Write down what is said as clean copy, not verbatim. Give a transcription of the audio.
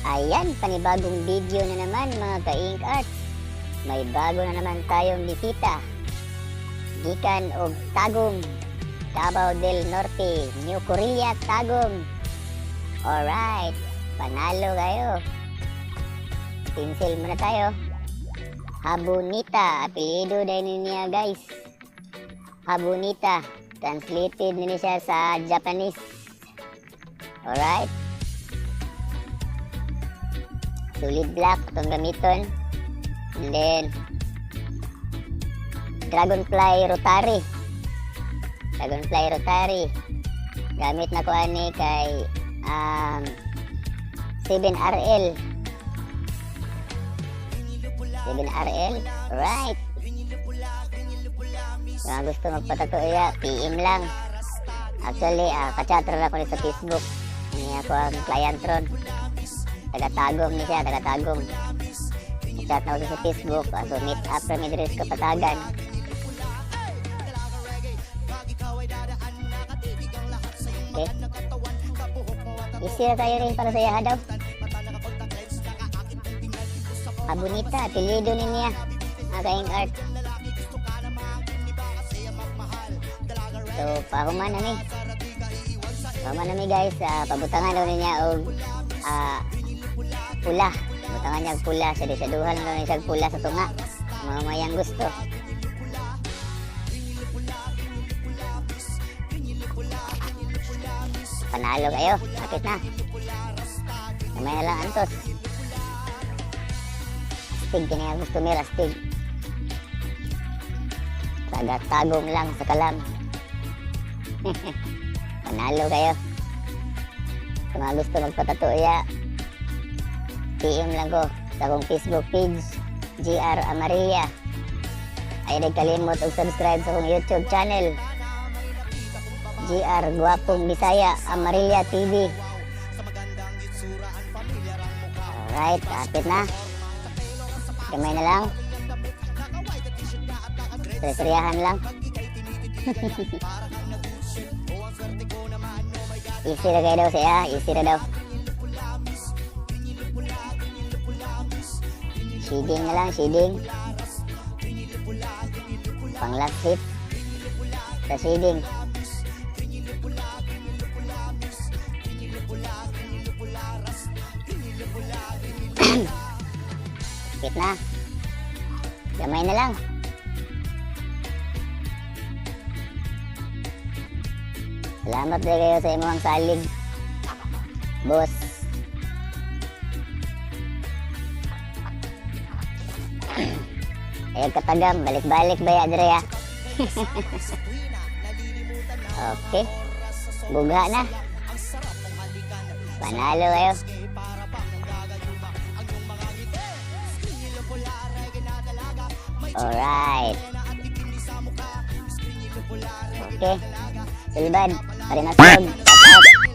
Ayan, panibagong video na naman mga ka-Ink Arts. May bago na naman tayong bisita. Gikan og Tagum, Davao del Norte, New Korea, Tagum. Alright, panalo kayo. Pinsel muna tayo. Habunita, apelyido din niya guys. Habunita, translated nila siya sa Japanese. Alright. Solid black itong gamiton. And then Dragonfly Rotary. Dragonfly Rotary. Gamit na ko ani kay 7RL. 7RL. Right. Kung gusto magpatato ya, PM lang. Actually, kachatron ako ni sa Facebook. Ini ako ang client ron. Taga-Tagum ni siya, taga-Tagum. Chat na ako sa Facebook. So, meet up kami dito sa Kapatagan. Okay. Easy na tayo rin para sa yaha daw. Habunita, apelyido ni niya. Ink Art. So, pahuman na ni. Pahuman na ni guys. Pabutangan daw niya o pula. Butangan niya pula. Sadisaduhan lang niya pula sa tunga. Mamayang gusto. Panalo kayo. Bakit na? Kamaya lang antos. Astig ka niya gusto nila. Astig. Taga-Tagum lang sa kalam. Panalo kayo. Kung mga gusto magpatato ya, PM lang ko sa akong Facebook page, GR Amarilla. Ay nagkalimot og subscribe sa akong YouTube channel, GR Guwapong Bisaya Amarilla TV. Alright, kapit na. Kamay na lang. Seryahan lang. Easy na kayo daw siya, easy na daw. Shading na lang, shading. Pang last hit sa shading. Hit na. Gamay na lang. Salamat din kayo sa imong salig, boss. Ayag katagam, balik-balik ba ya dire ya? Okay. Buga na. Panalo kayo. Alright. Okay. Silbad. Parimasog. Shout out.